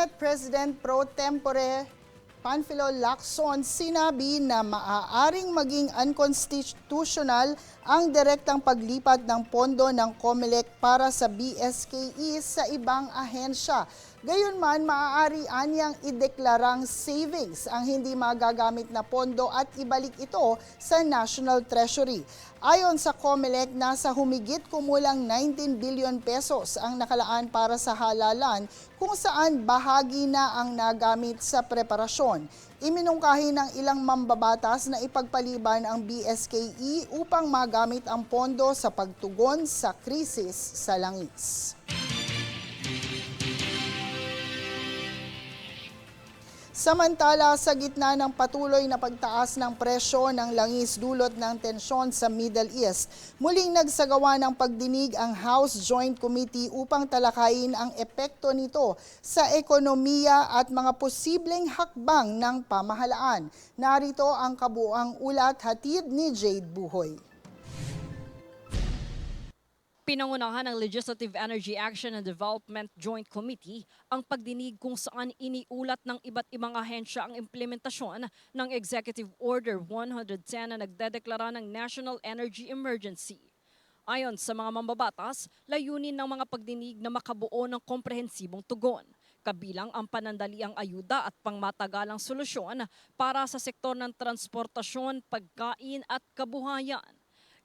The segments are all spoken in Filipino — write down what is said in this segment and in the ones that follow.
Senate President Pro Tempore Panfilo Lacson sinabi na maaaring maging unconstitutional ang direktang paglipat ng pondo ng COMELEC para sa BSKE sa ibang ahensya. Gayunman, maaari anyang ideklarang savings ang hindi magagamit na pondo at ibalik ito sa National Treasury. Ayon sa COMELEC, nasa humigit kumulang 19 billion pesos ang nakalaan para sa halalan kung saan bahagi na ang nagamit sa preparasyon. Iminungkahi ng ilang mambabatas na ipagpaliban ang BSKE upang magamit ang pondo sa pagtugon sa krisis sa langis. Samantala, sa gitna ng patuloy na pagtaas ng presyo ng langis dulot ng tensyon sa Middle East, muling nagsagawa ng pagdinig ang House Joint Committee upang talakayin ang epekto nito sa ekonomiya at mga posibleng hakbang ng pamahalaan. Narito ang kabuuang ulat, hatid ni Jade Buhoy. Pinangunahan ng Legislative Energy Action and Development Joint Committee ang pagdinig kung saan iniulat ng iba't ibang ahensya ang implementasyon ng Executive Order 110 na nagdedeklara ng National Energy Emergency. Ayon sa mga mambabatas, layunin ng mga pagdinig na makabuo ng komprehensibong tugon, kabilang ang panandaliang ayuda at pangmatagalang solusyon para sa sektor ng transportasyon, pagkain at kabuhayan.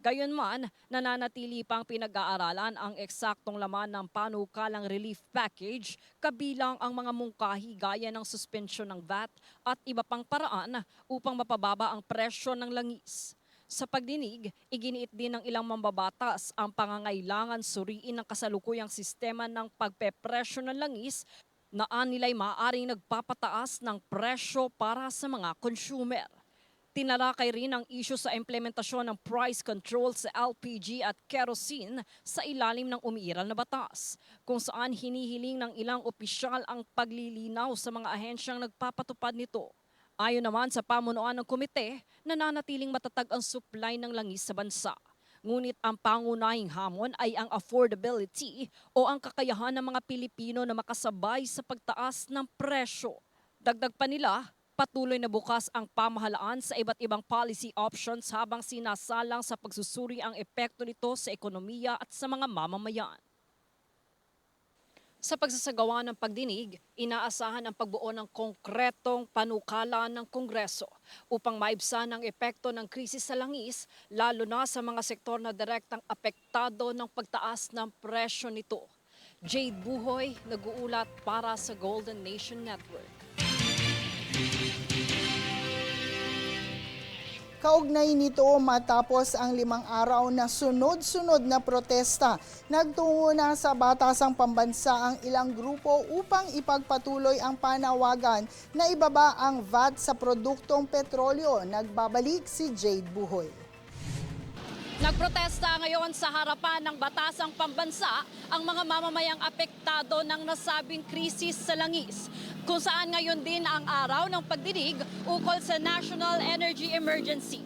Gayunman, nananatili pang pinag-aaralan ang eksaktong laman ng panukalang relief package, kabilang ang mga mungkahi gaya ng suspensyon ng VAT at iba pang paraan upang mapababa ang presyo ng langis. Sa pagdinig, iginiit din ng ilang mambabatas ang pangangailangan suriin ng kasalukuyang sistema ng pagpepresyo ng langis na anilay maaaring nagpapataas ng presyo para sa mga consumer. Tinalakay rin ang isyu sa implementasyon ng price control sa LPG at kerosene sa ilalim ng umiiral na batas, kung saan hinihiling ng ilang opisyal ang paglilinaw sa mga ahensyang nagpapatupad nito. Ayon naman sa pamunuan ng komite, nananatiling matatag ang supply ng langis sa bansa. Ngunit ang pangunahing hamon ay ang affordability o ang kakayahan ng mga Pilipino na makasabay sa pagtaas ng presyo. Dagdag pa nila, patuloy na bukas ang pamahalaan sa iba't ibang policy options habang sinasalang sa pagsusuri ang epekto nito sa ekonomiya at sa mga mamamayan. Sa pagsasagawa ng pagdinig, inaasahan ang pagbuo ng konkretong panukala ng Kongreso upang maibsan ang epekto ng krisis sa langis, lalo na sa mga sektor na direktang apektado ng pagtaas ng presyo nito. Jade Buhoy, nag-uulat para sa Golden Nation Network. Kaugnay nito, matapos ang 5 araw na sunod-sunod na protesta, nagtungo na sa Batasang Pambansa ang ilang grupo upang ipagpatuloy ang panawagan na ibaba ang VAT sa produktong petrolyo. Nagbabalik si Jade Buhoy. Nagprotesta ngayon sa harapan ng Batasang Pambansa ang mga mamamayang apektado ng nasabing krisis sa langis, kung saan ngayon din ang araw ng pagdinig ukol sa National Energy Emergency.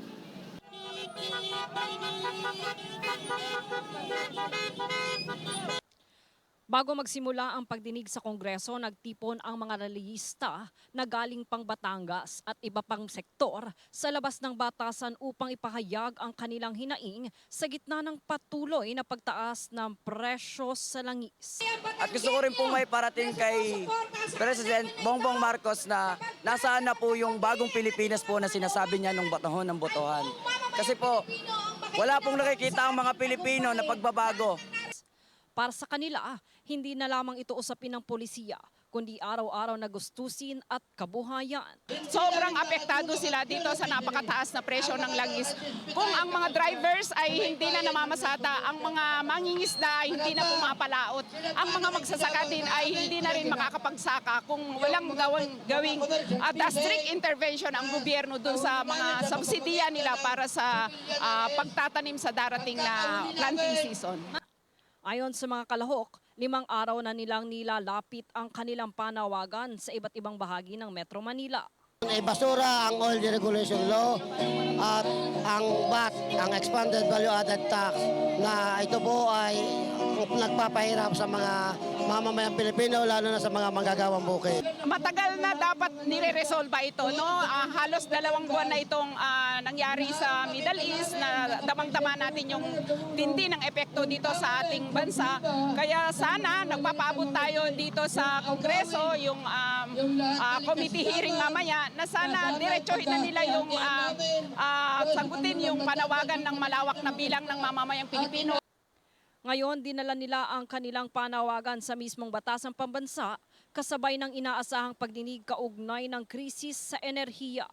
Bago magsimula ang pagdinig sa Kongreso, nagtipon ang mga rallyista na galing pang Batangas at iba pang sektor sa labas ng batasan upang ipahayag ang kanilang hinaing sa gitna ng patuloy na pagtaas ng presyo sa langis. At gusto ko rin pong may parating kay President Bongbong Marcos na nasaan na po yung bagong Pilipinas po na sinasabi niya nung batahon ng botohan. Kasi po, wala pong nakikita ang mga Pilipino na pagbabago. Para sa kanila, hindi na lamang ito usapin ng polisiya, kundi araw-araw na gustusin at kabuhayan. Sobrang apektado sila dito sa napakataas na presyo ng langis. Kung ang mga drivers ay hindi na namamasada, ang mga mangingisda ay hindi na pumapalaot, ang mga magsasaka din ay hindi na rin makakapagsaka kung walang gawing strict intervention ang gobyerno dun sa mga subsidiya nila para sa pagtatanim sa darating na planting season. Ayon sa mga kalahok, 5 araw na nilang nilalapit ang kanilang panawagan sa iba't ibang bahagi ng Metro Manila. Basura ang oil deregulation law at ang VAT, ang expanded value added tax, na ito po ay nagpapahirap sa mga mamamayang Pilipino, lalo na sa mga manggagawang bukid. Matagal na dapat nire-resolve ito, no? Halos 2 buwan na itong nangyari sa Middle East na damang-dama natin yung tindi ng epekto dito sa ating bansa. Kaya sana nagpapaabot tayo dito sa Kongreso, yung committee hearing mamaya, na sana diretsuhin na nila yung sagutin yung panawagan ng malawak na bilang ng mamamayang Pilipino. Ngayon, dinala nila ang kanilang panawagan sa mismong batasang pambansa kasabay ng inaasahang pagdinig kaugnay ng krisis sa enerhiya.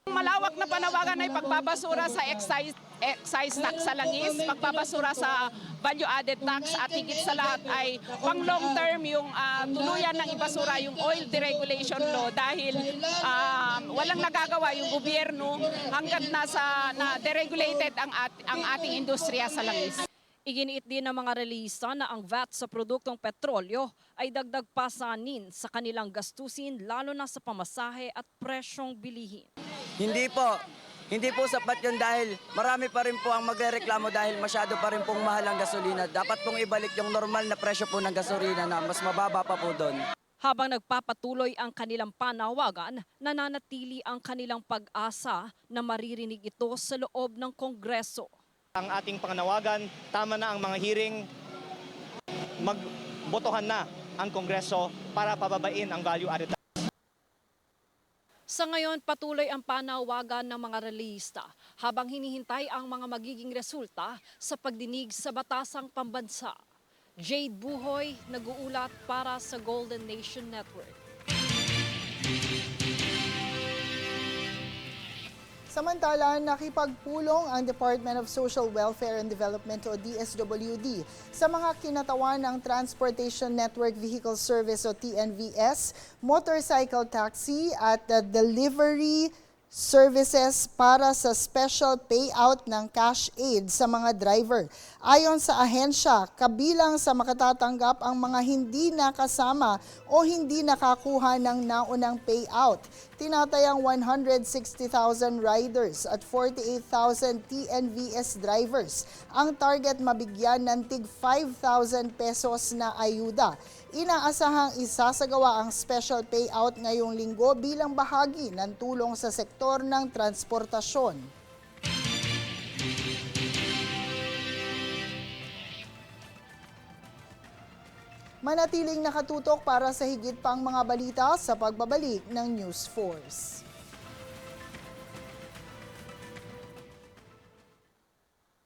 Malawak na panawagan ay pagbabasura sa excise tax sa langis, pagbabasura sa value-added tax at higit sa lahat ay pang long term yung tuluyan ng ibasura yung oil deregulation law dahil walang nagagawa yung gobyerno hanggat na deregulated ang ating industriya sa langis. Iginiit din ng mga relista na ang VAT sa produktong petrolyo ay dagdag pasanin sa kanilang gastusin lalo na sa pamasahe at presyong bilihin. Hindi po sapat yun dahil marami pa rin po ang magrereklamo dahil masyado pa rin pong mahal ang gasolina. Dapat pong ibalik yung normal na presyo po ng gasolina na mas mababa pa po doon. Habang nagpapatuloy ang kanilang panawagan, nananatili ang kanilang pag-asa na maririnig ito sa loob ng Kongreso. Ang ating panganawagan, tama na ang mga hearing, magbotohan na ang Kongreso para pababain ang value-added tax. Sa ngayon, patuloy ang panawagan ng mga relihista habang hinihintay ang mga magiging resulta sa pagdinig sa batasang pambansa. Jade Buhoy, nag-uulat para sa Golden Nation Network. Samantala, nakipagpulong ang Department of Social Welfare and Development o DSWD sa mga kinatawan ng Transportation Network Vehicle Service o TNVS, motorcycle taxi at delivery services para sa special payout ng cash aid sa mga driver. Ayon sa ahensya, kabilang sa makatatanggap ang mga hindi nakasama o hindi nakakuha ng naunang payout. Tinatayang 160,000 riders at 48,000 TNVS drivers ang target mabigyan ng tig 5,000 pesos na ayuda. Inaasahang isasagawa ang special payout ngayong linggo bilang bahagi ng tulong sa sektor ng transportasyon. Manatiling nakatutok para sa higit pang mga balita sa pagbabalik ng News Force.